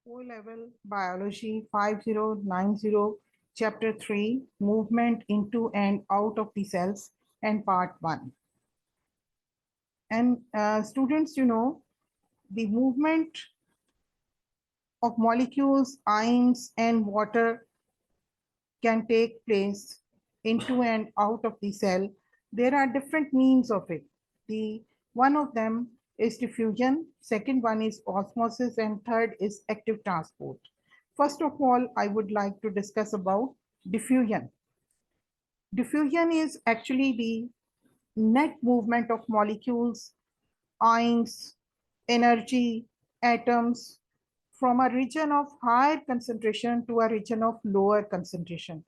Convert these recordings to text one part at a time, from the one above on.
O-level Biology 5090, Chapter 3, Movement into and out of the cells, and Part 1. And students, the movement of molecules, ions, and water can take place into and out of the cell. There are different means of it. The one of them is diffusion, second one is osmosis, and third is active transport. First of all, I would like to discuss about diffusion. Diffusion is actually the net movement of molecules, ions, energy, atoms from a region of higher concentration to a region of lower concentration.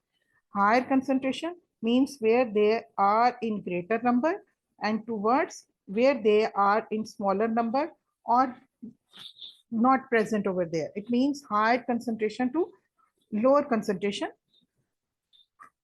Higher concentration means where they are in greater number, and towards where they are in smaller number or not present over there. It means higher concentration to lower concentration,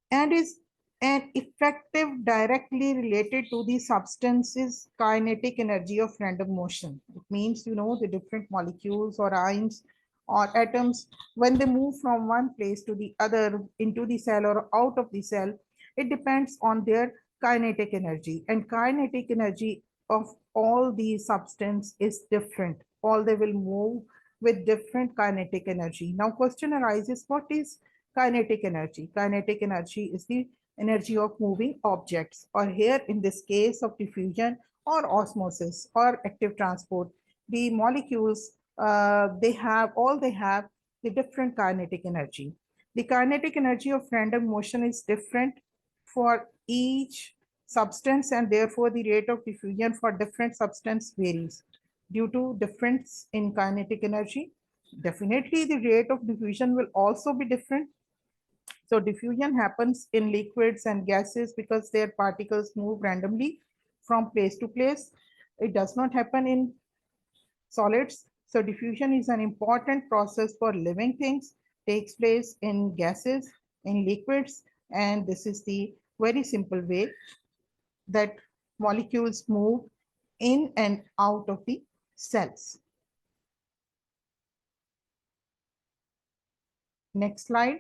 and is an effective directly related to the substance's kinetic energy of random motion. It means, the different molecules or ions or atoms, when they move from one place to the other, into the cell or out of the cell, it depends on their kinetic energy. And kinetic energy of all these substance is different. All they will move with different kinetic energy. Now question arises, what is kinetic energy? Kinetic energy is the energy of moving objects, or here in this case of diffusion or osmosis or active transport, the molecules, they have the different kinetic energy. The kinetic energy of random motion is different for each substance, and therefore the rate of diffusion for different substance varies due to difference in kinetic energy. Definitely the rate of diffusion will also be different. So diffusion happens in liquids and gases because their particles move randomly from place to place. It does not happen in solids. So diffusion is an important process for living things, takes place in gases, in liquids, and this is the very simple way that molecules move in and out of the cells. Next slide.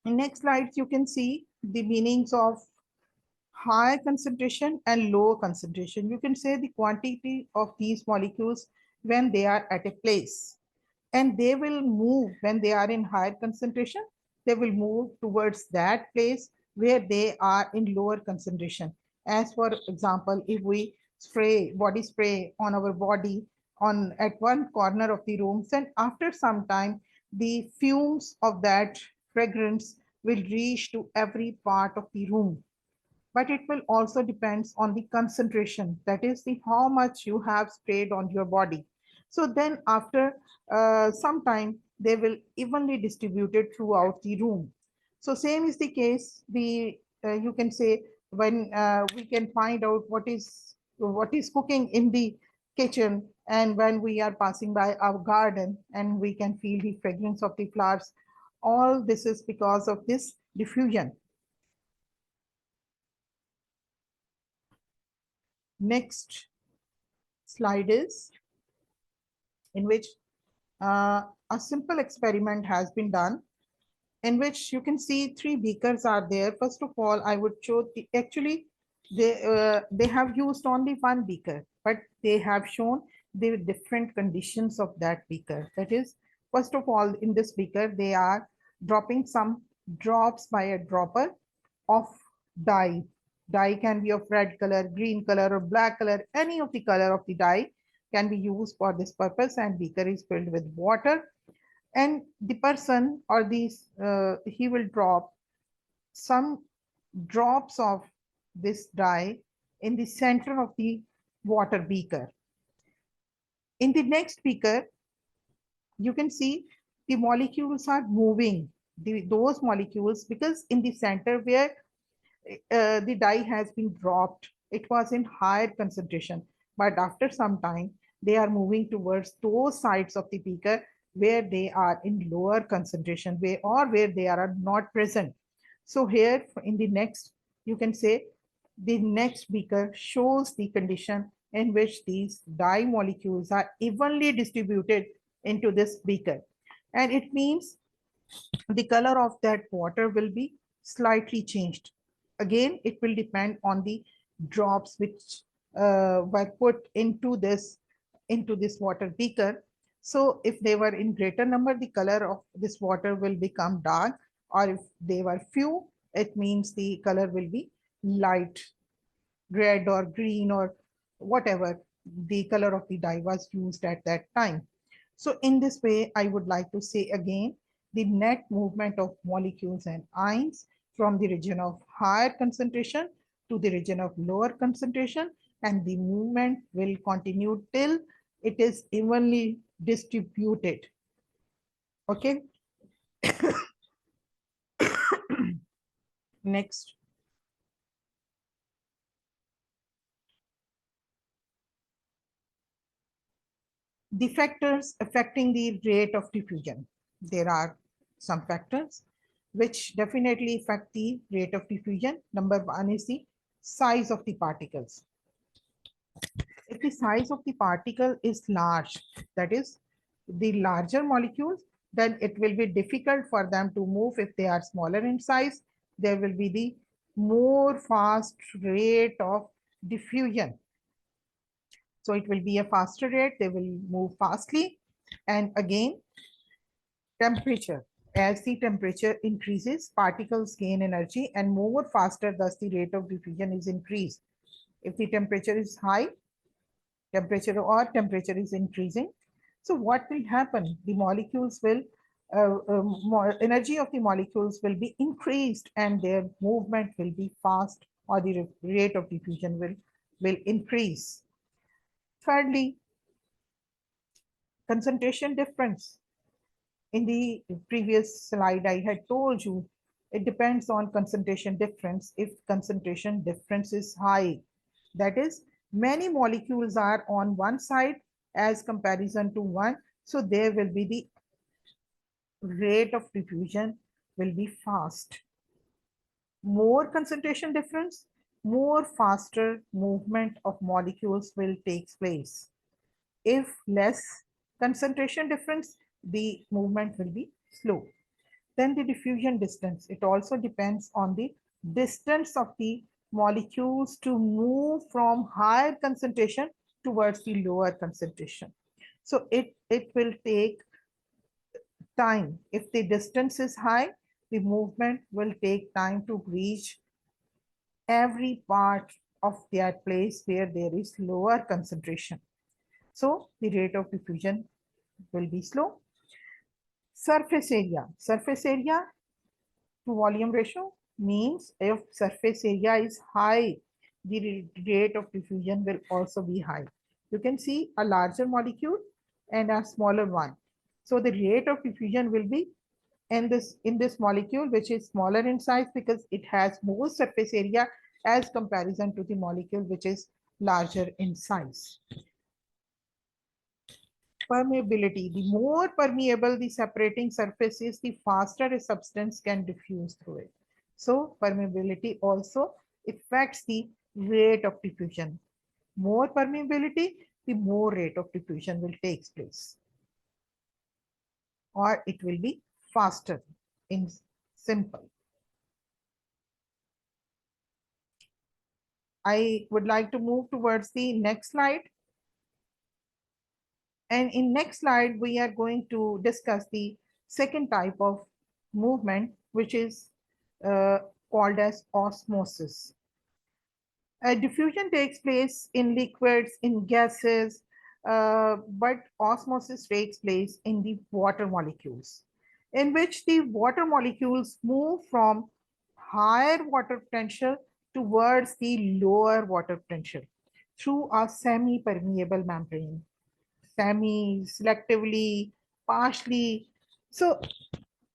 In next slides, you can see the meanings of high concentration and low concentration. You can say the quantity of these molecules when they are at a place, and they will move when they are in higher concentration. They will move towards that place where they are in lower concentration. As for example, if we spray body spray on our body on at one corner of the room, then after some time the fumes of that fragrance will reach to every part of the room. But it will also depends on the concentration, that is the how much you have sprayed on your body. So then after some time they will evenly distributed throughout the room. So same is the case, the you can say when we can find out what is cooking in the kitchen, and when we are passing by our garden and we can feel the fragrance of the flowers, all this is because of this diffusion. Next slide is in which a simple experiment has been done, in which you can see three beakers are there. First of all, I would show actually they have used only one beaker, but they have shown the different conditions of that beaker. That is, first of all, in this beaker they are dropping some drops by a dropper of dye. Dye can be of red color, green color, or black color. Any of the color of the dye can be used for this purpose, and beaker is filled with water, and the person or these he will drop some drops of this dye in the center of the water beaker. In the next beaker, you can see the molecules are moving, those molecules, because in the center where the dye has been dropped, it was in higher concentration, but after some time they are moving towards those sides of the beaker where they are in lower concentration, where they are not present. So here in the next, you can say the next beaker shows the condition in which these dye molecules are evenly distributed into this beaker. And it means the color of that water will be slightly changed. Again, it will depend on the drops which were put into this water beaker. So if they were in greater number, the color of this water will become dark, or if they were few, it means the color will be light red or green or whatever the color of the dye was used at that time. So in this way, I would like to say again, the net movement of molecules and ions from the region of higher concentration to the region of lower concentration, and the movement will continue till it is evenly distributed. Okay. Next. The factors affecting the rate of diffusion. There are some factors which definitely affect the rate of diffusion. Number one is the size of the particles. If the size of the particle is large, that is the larger molecules, then it will be difficult for them to move. If they are smaller in size, there will be the more fast rate of diffusion. So it will be a faster rate, they will move fastly. And again, temperature. As the temperature increases, particles gain energy and move faster, thus the rate of diffusion is increased. If the temperature is high, temperature is increasing. So what will happen? The molecules will, energy of the molecules will be increased and their movement will be fast, or the rate of diffusion will increase. Thirdly, concentration difference. In the previous slide, I had told you it depends on concentration difference. If concentration difference is high, that is, many molecules are on one side as comparison to one, so there will be the rate of diffusion will be fast. More concentration difference, more faster movement of molecules will take place. If less concentration difference, the movement will be slow. Then the diffusion distance. It also depends on the distance of the molecules to move from higher concentration towards the lower concentration. So it will take time. If the distance is high, the movement will take time to reach every part of their place where there is lower concentration. So the rate of diffusion will be slow. Surface area. Surface area to volume ratio means if surface area is high, the rate of diffusion will also be high. You can see a larger molecule and a smaller one. So the rate of diffusion will be in this molecule, which is smaller in size because it has more surface area as comparison to the molecule which is larger in size. Permeability. The more permeable the separating surface is, the faster a substance can diffuse through it. So permeability also affects the rate of diffusion. More permeability, the more rate of diffusion will take place, or it will be faster in simple. I would like to move towards the next slide. And in next slide, we are going to discuss the second type of movement, which is called as osmosis. Diffusion takes place in liquids, in gases, but osmosis takes place in the water molecules, in which the water molecules move from higher water potential towards the lower water potential through a semi-permeable membrane. Semi, selectively, partially. So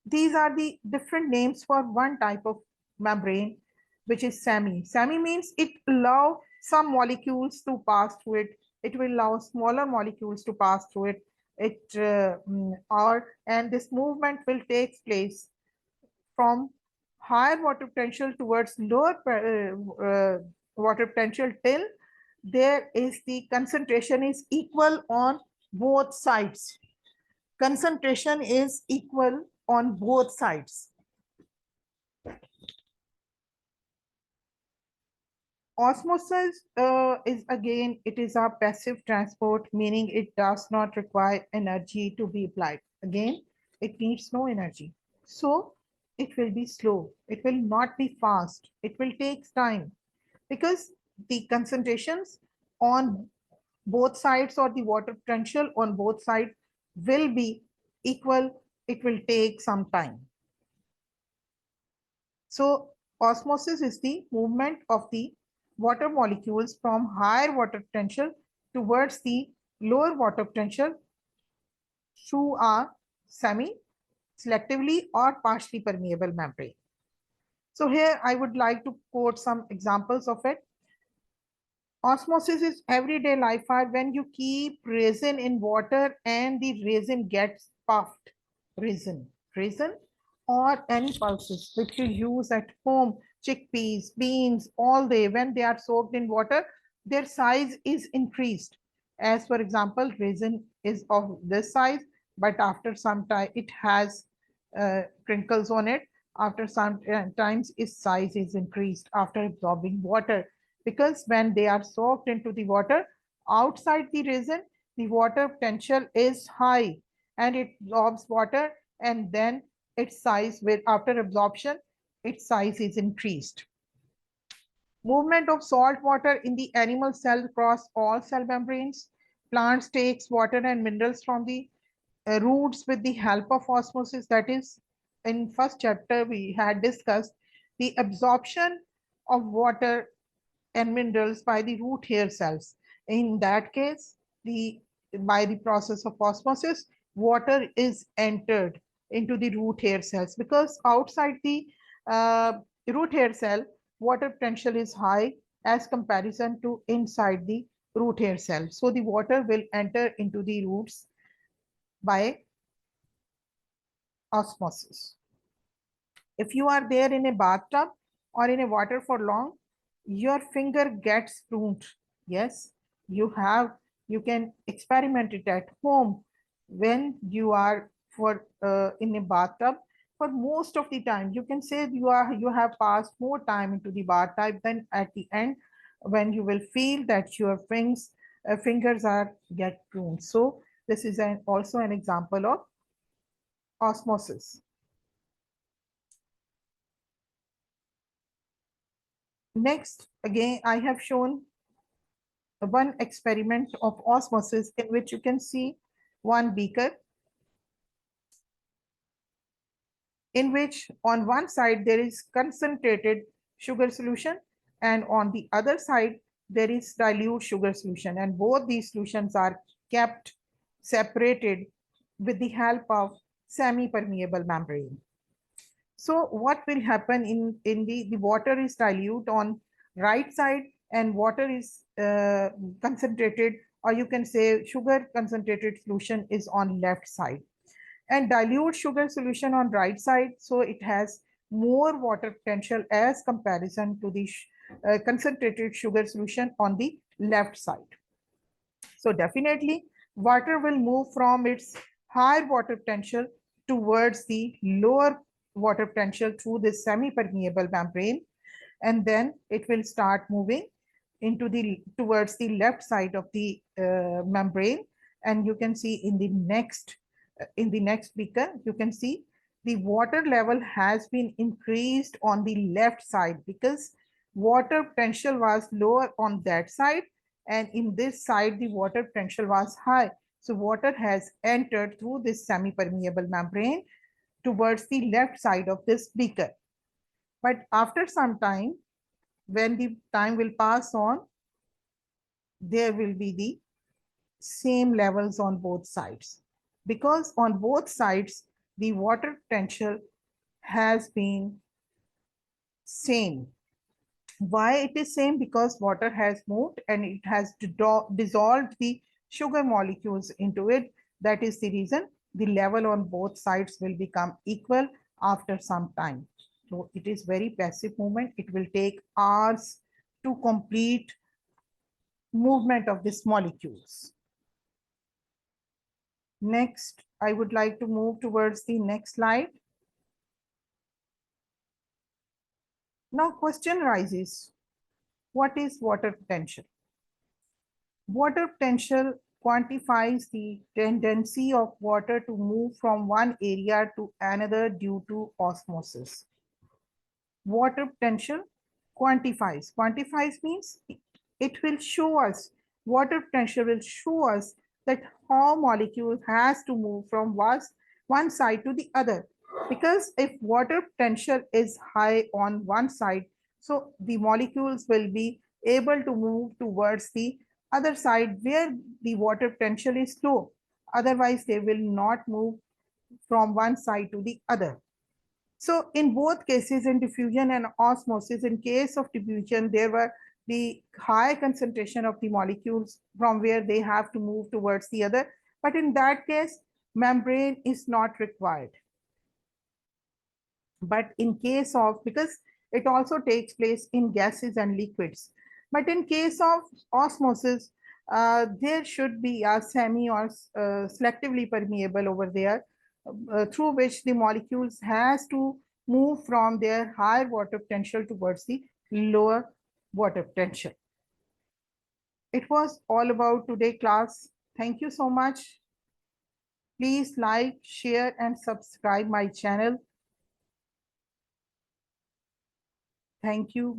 these are the different names for one type of membrane, which is semi. Semi means it allows some molecules to pass through it. It will allow smaller molecules to pass through it. And this movement will take place from higher water potential towards lower water potential till there is the concentration is equal on both sides. concentration is equal on both sides. Osmosis is again, it is a passive transport, meaning it does not require energy to be applied. Again, it needs no energy. So it will be slow. It will not be fast. It will take time because the concentrations on both sides or the water potential on both sides will be equal. It will take some time. So osmosis is the movement of the water molecules from higher water potential towards the lower water potential through a semi selectively or partially permeable membrane. So here I would like to quote some examples of it. Osmosis is everyday life fire when you keep resin in water and the resin gets puffed. Resin or any pulses which you use at home, chickpeas, beans, all day when they are soaked in water, their size is increased. As for example, resin is of this size, but after some time it has crinkles on it. After some times its size is increased after absorbing water, because when they are soaked into the water outside the resin, the water potential is high and it absorbs water, and then its size with after absorption, its size is increased. Movement of salt water in the animal cell across all cell membranes. Plants takes water and minerals from the roots with the help of osmosis. That is, in first chapter we had discussed the absorption of water and minerals by the root hair cells. In that case, the by the process of osmosis, water is entered into the root hair cells, because outside the uh, root hair cell, water potential is high as comparison to inside the root hair cell. So the water will enter into the roots by osmosis. If you are there in a bathtub or in a water for long, your finger gets pruned. Yes, you can experiment it at home when you are for in a bathtub. For most of the time, you can say you have passed more time into the bathtub than at the end, when you will feel that your fingers are get pruned. So this is also an example of osmosis. Next, again, I have shown one experiment of osmosis in which you can see one beaker in which on one side there is concentrated sugar solution and on the other side there is dilute sugar solution, and both these solutions are kept separated with the help of semi-permeable membrane. So what will happen in the water is dilute on right side and water is concentrated, or you can say sugar concentrated solution is on left side, and dilute sugar solution on right side. So it has more water potential as comparison to the concentrated sugar solution on the left side. So definitely water will move from its higher water potential towards the lower water potential through this semi-permeable membrane, and then it will start moving into the towards the left side of the membrane. And you can see in the next beaker, you can see the water level has been increased on the left side because water potential was lower on that side, and in this side the water potential was high. So water has entered through this semi-permeable membrane towards the left side of this beaker. But after some time, when the time will pass on, there will be the same levels on both sides, because on both sides the water potential has been same. Why it is same? Because water has moved and it has dissolved the sugar molecules into it. That is the reason the level on both sides will become equal after some time. So it is very passive movement. It will take hours to complete movement of these molecules. Next, I would like to move towards the next slide. Now question arises, what is water potential? Water potential quantifies the tendency of water to move from one area to another due to osmosis. Water potential quantifies means it will show us, water potential will show us that how molecule has to move from one side to the other, because if water potential is high on one side, so the molecules will be able to move towards the other side where the water potential is low, otherwise they will not move from one side to the other. So in both cases, in diffusion and osmosis, in case of diffusion, there were the high concentration of the molecules from where they have to move towards the other. But in that case, membrane is not required. But in case of, because it also takes place in gases and liquids. But in case of osmosis, there should be a semi or selectively permeable over there, through which the molecules has to move from their higher water potential towards the lower water potential. It was all about today class. Thank you so much. Please like, share, and subscribe my channel. Thank you.